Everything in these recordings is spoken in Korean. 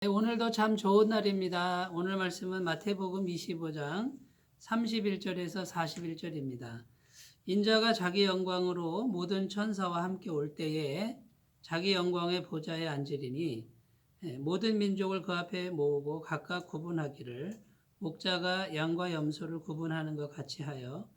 네, 오늘도 참 좋은 날입니다. 오늘 말씀은 마태복음 25장 31절에서 41절입니다. 인자가 자기 영광으로 모든 천사와 함께 올 때에 자기 영광의 보좌에 앉으리니 모든 민족을 그 앞에 모으고 각각 구분하기를 목자가 양과 염소를 구분하는 것 같이 하여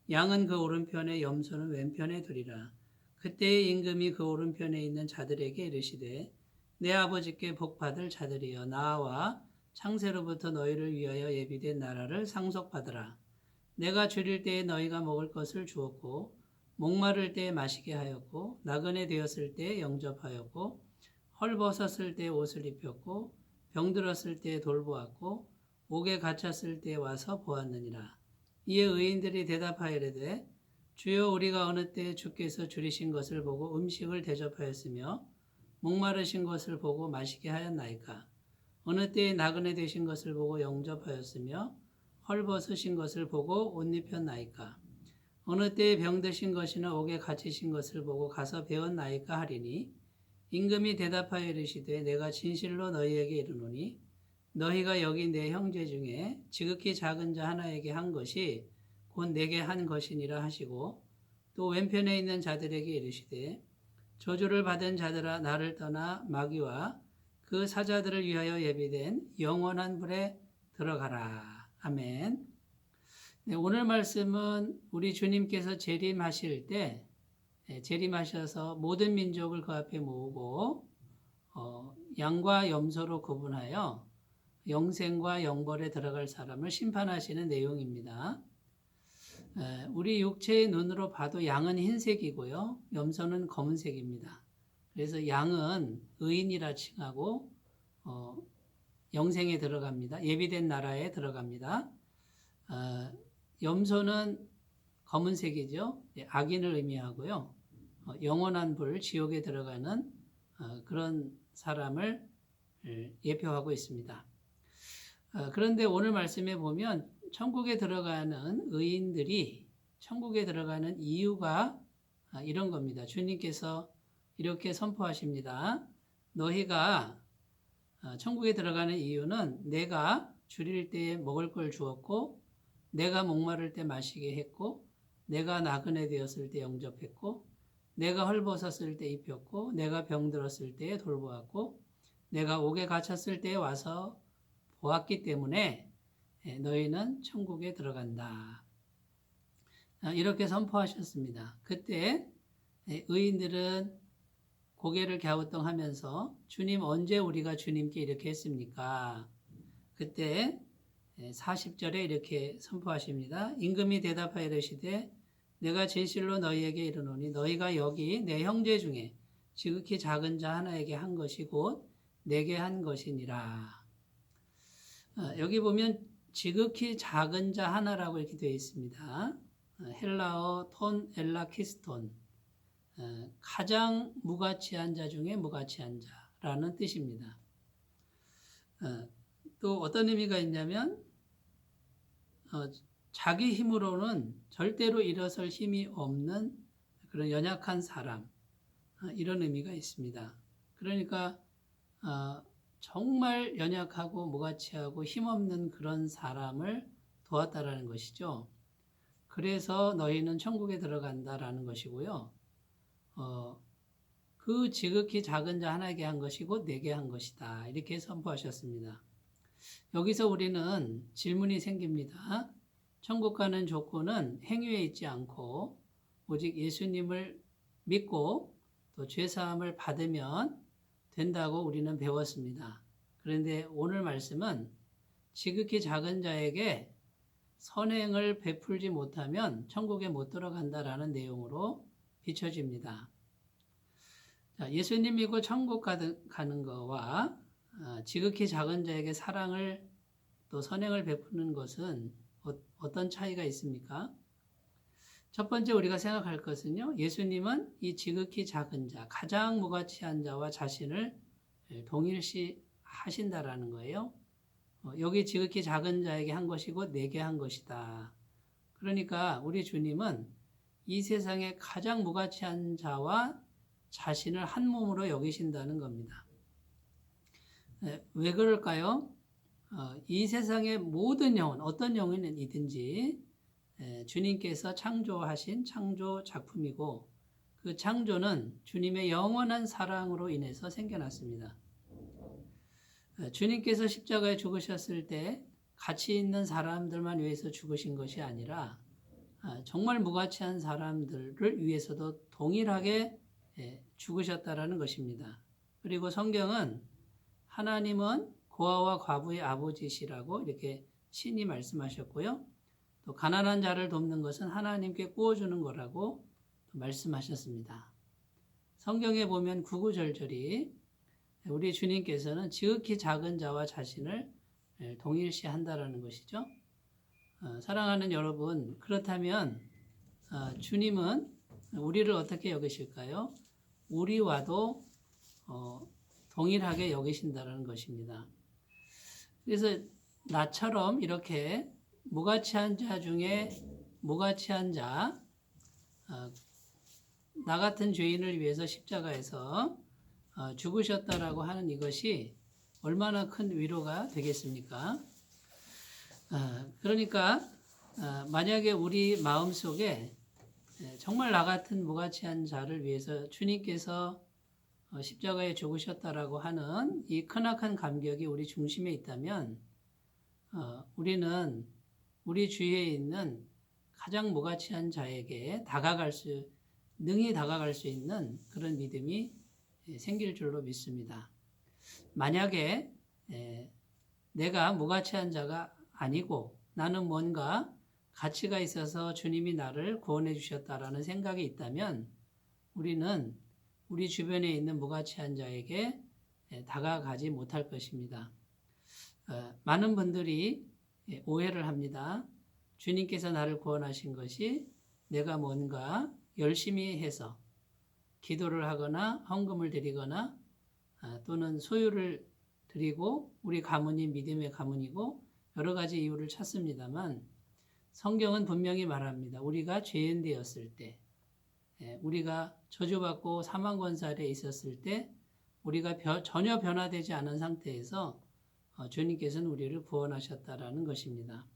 양은 그 오른편에 염소는 왼편에 두리라. 그때의 임금이 그 오른편에 있는 자들에게 이르시되 내 아버지께 복받을 자들이여 나와 창세로부터 너희를 위하여 예비된 나라를 상속받으라. 내가 줄일 때에 너희가 먹을 것을 주었고 목마를 때에 마시게 하였고 나그네 되었을 때에 영접하였고 헐벗었을 때에 옷을 입혔고 병들었을 때에 돌보았고 옥에 갇혔을 때에 와서 보았느니라. 이에 의인들이 대답하여 이르되 주여 우리가 어느 때에 주께서 줄이신 것을 보고 음식을 대접하였으며 목마르신 것을 보고 마시게 하였나이까? 어느 때에 나그네 되신 것을 보고 영접하였으며 헐벗으신 것을 보고 옷 입혔나이까? 어느 때에 병드신 것이나 옥에 갇히신 것을 보고 가서 배웠나이까 하리니 임금이 대답하여 이르시되 내가 진실로 너희에게 이르노니 너희가 여기 내 형제 중에 지극히 작은 자 하나에게 한 것이 곧 내게 한 것이니라 하시고 또 왼편에 있는 자들에게 이르시되 저주를 받은 자들아 나를 떠나 마귀와 그 사자들을 위하여 예비된 영원한 불에 들어가라. 아멘. 네, 오늘 말씀은 우리 주님께서 재림하실 때 재림하셔서 모든 민족을 그 앞에 모으고 양과 염소로 구분하여 영생과 영벌에 들어갈 사람을 심판하시는 내용입니다. 우리 육체의 눈으로 봐도 양은 흰색이고요. 염소는 검은색입니다. 그래서 양은 의인이라 칭하고 영생에 들어갑니다. 예비된 나라에 들어갑니다. 염소는 검은색이죠. 악인을 의미하고요. 영원한 불, 지옥에 들어가는 그런 사람을 예표하고 있습니다. 그런데 오늘 말씀에 보면 천국에 들어가는 의인들이 천국에 들어가는 이유가 이런 겁니다. 주님께서 이렇게 선포하십니다. 너희가 천국에 들어가는 이유는 내가 줄일 때에 먹을 걸 주었고 내가 목마를 때 마시게 했고 내가 나그네 되었을 때 영접했고 내가 헐벗었을 때 입혔고 내가 병들었을 때에 돌보았고 내가 옥에 갇혔을 때에 와서 보았기 때문에 너희는 천국에 들어간다. 이렇게 선포하셨습니다. 그때 의인들은 고개를 갸우뚱하면서 주님 언제 우리가 주님께 이렇게 했습니까? 그때 40절에 이렇게 선포하십니다. 임금이 대답하여 이르시되 내가 진실로 너희에게 이르노니 너희가 여기 내 형제 중에 지극히 작은 자 하나에게 한 것이 곧 내게 한 것이니라. 여기 보면 지극히 작은 자 하나라고 이렇게 되어 있습니다. 헬라어 톤 엘라키스톤, 가장 무가치한 자 중에 무가치한 자라는 뜻입니다. 또 어떤 의미가 있냐면 자기 힘으로는 절대로 일어설 힘이 없는 그런 연약한 사람, 이런 의미가 있습니다. 그러니까 정말 연약하고 무가치하고 힘없는 그런 사람을 도왔다라는 것이죠. 그래서 너희는 천국에 들어간다라는 것이고요. 그 지극히 작은 자 하나에게 한 것이 곧 내게 한 것이다. 이렇게 선포하셨습니다. 여기서 우리는 질문이 생깁니다. 천국 가는 조건은 행위에 있지 않고 오직 예수님을 믿고 또 죄사함을 받으면 된다고 우리는 배웠습니다. 그런데 오늘 말씀은 지극히 작은 자에게 선행을 베풀지 못하면 천국에 못 들어간다라는 내용으로 비춰집니다. 예수님 믿고 천국 가는 거와 지극히 작은 자에게 사랑을 또 선행을 베푸는 것은 어떤 차이가 있습니까? 첫 번째 우리가 생각할 것은요. 예수님은 이 지극히 작은 자, 가장 무가치한 자와 자신을 동일시 하신다라는 거예요. 여기 지극히 작은 자에게 한 것이고 내게 한 것이다. 그러니까 우리 주님은 이 세상에 가장 무가치한 자와 자신을 한 몸으로 여기신다는 겁니다. 왜 그럴까요? 이 세상의 모든 영혼, 어떤 영혼이든지 주님께서 창조하신 창조 작품이고 그 창조는 주님의 영원한 사랑으로 인해서 생겨났습니다. 주님께서 십자가에 죽으셨을 때 가치 있는 사람들만 위해서 죽으신 것이 아니라 정말 무가치한 사람들을 위해서도 동일하게 죽으셨다라는 것입니다. 그리고 성경은 하나님은 고아와 과부의 아버지시라고 이렇게 신이 말씀하셨고요. 또 가난한 자를 돕는 것은 하나님께 구워주는 거라고 말씀하셨습니다. 성경에 보면 구구절절히 우리 주님께서는 지극히 작은 자와 자신을 동일시한다라는 것이죠. 사랑하는 여러분, 그렇다면 주님은 우리를 어떻게 여기실까요? 우리와도 동일하게 여기신다는 것입니다. 그래서 나처럼 이렇게 무가치한 자 중에 무가치한 자, 나 같은 죄인을 위해서 십자가에서 죽으셨다라고 하는 이것이 얼마나 큰 위로가 되겠습니까? 그러니까 만약에 우리 마음속에 정말 나 같은 무가치한 자를 위해서 주님께서 십자가에 죽으셨다라고 하는 이 크나큰 감격이 우리 중심에 있다면 우리는 우리 주위에 있는 가장 무가치한 자에게 능히 다가갈 수 있는 그런 믿음이 생길 줄로 믿습니다. 만약에 내가 무가치한 자가 아니고 나는 뭔가 가치가 있어서 주님이 나를 구원해 주셨다라는 생각이 있다면 우리는 우리 주변에 있는 무가치한 자에게 다가가지 못할 것입니다. 많은 분들이 오해를 합니다. 주님께서 나를 구원하신 것이 내가 뭔가 열심히 해서 기도를 하거나 헌금을 드리거나 또는 소유를 드리고 우리 가문이 믿음의 가문이고 여러 가지 이유를 찾습니다만 성경은 분명히 말합니다. 우리가 죄인 되었을 때 우리가 저주받고 사망권살에 있었을 때 우리가 전혀 변화되지 않은 상태에서 주님께서는 우리를 구원하셨다라는 것입니다.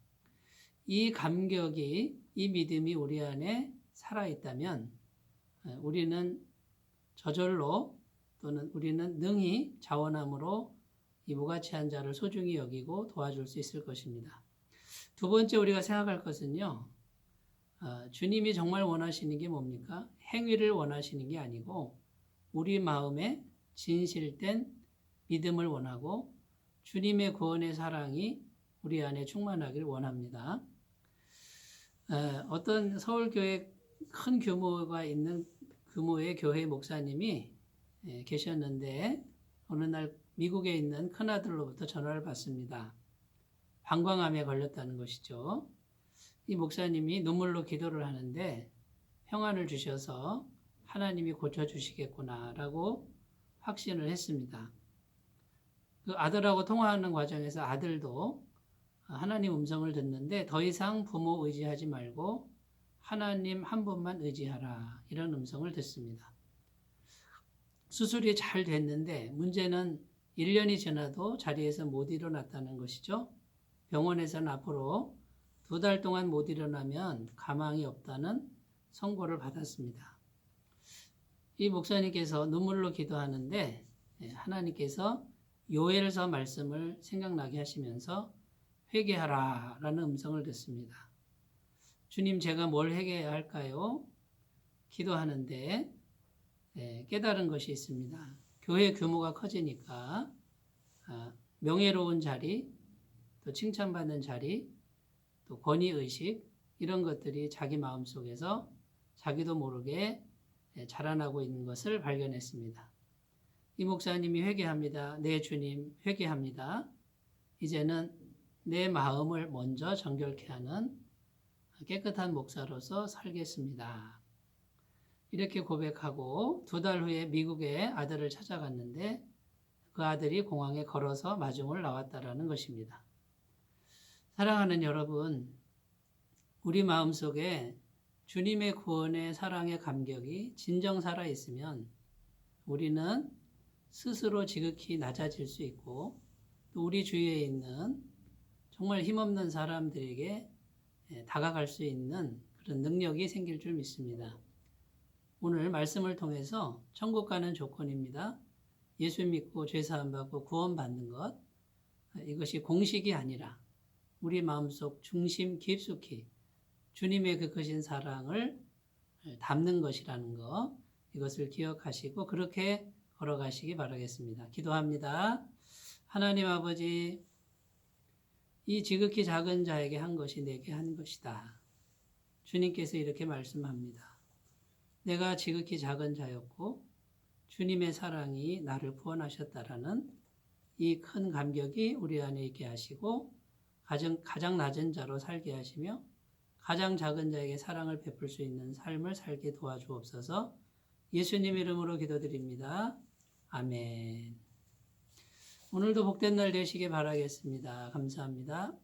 이 감격이, 이 믿음이 우리 안에 살아있다면 우리는 저절로 또는 우리는 능히 자원함으로 이 무가치한 자를 소중히 여기고 도와줄 수 있을 것입니다. 두 번째 우리가 생각할 것은요. 주님이 정말 원하시는 게 뭡니까? 행위를 원하시는 게 아니고 우리 마음에 진실된 믿음을 원하고 주님의 구원의 사랑이 우리 안에 충만하기를 원합니다. 어떤 서울교회 큰 규모가 있는 규모의 교회 목사님이 계셨는데 어느 날 미국에 있는 큰아들로부터 전화를 받습니다. 방광암에 걸렸다는 것이죠. 이 목사님이 눈물로 기도를 하는데 평안을 주셔서 하나님이 고쳐주시겠구나라고 확신을 했습니다. 그 아들하고 통화하는 과정에서 아들도 하나님 음성을 듣는데 더 이상 부모 의지하지 말고 하나님 한 분만 의지하라 이런 음성을 듣습니다. 수술이 잘 됐는데 문제는 1년이 지나도 자리에서 못 일어났다는 것이죠. 병원에서는 앞으로 2달 동안 못 일어나면 가망이 없다는 선고를 받았습니다. 이 목사님께서 눈물로 기도하는데 하나님께서 요엘서 말씀을 생각나게 하시면서 회개하라 라는 음성을 듣습니다. 주님 제가 뭘 회개해야 할까요? 기도하는데 깨달은 것이 있습니다. 교회 규모가 커지니까 명예로운 자리, 또 칭찬받는 자리, 또 권위의식 이런 것들이 자기 마음속에서 자기도 모르게 자라나고 있는 것을 발견했습니다. 이 목사님이 회개합니다. 네 주님 회개합니다. 이제는 내 마음을 먼저 정결케 하는 깨끗한 목사로서 살겠습니다. 이렇게 고백하고 2달 후에 미국에 아들을 찾아갔는데 그 아들이 공항에 걸어서 마중을 나왔다라는 것입니다. 사랑하는 여러분, 우리 마음속에 주님의 구원의 사랑의 감격이 진정 살아있으면 우리는 스스로 지극히 낮아질 수 있고 또 우리 주위에 있는 정말 힘없는 사람들에게 다가갈 수 있는 그런 능력이 생길 줄 믿습니다. 오늘 말씀을 통해서 천국 가는 조건입니다. 예수 믿고 죄사함 받고 구원받는 것, 이것이 공식이 아니라 우리 마음속 중심 깊숙이 주님의 그 크신 사랑을 담는 것이라는 것, 이것을 기억하시고 그렇게 걸어가시기 바라겠습니다. 기도합니다. 하나님 아버지, 이 지극히 작은 자에게 한 것이 내게 한 것이다. 주님께서 이렇게 말씀합니다. 내가 지극히 작은 자였고 주님의 사랑이 나를 구원하셨다라는 이 큰 감격이 우리 안에 있게 하시고 가장 낮은 자로 살게 하시며 가장 작은 자에게 사랑을 베풀 수 있는 삶을 살게 도와주옵소서. 예수님 이름으로 기도드립니다. 아멘. 오늘도 복된 날 되시길 바라겠습니다. 감사합니다.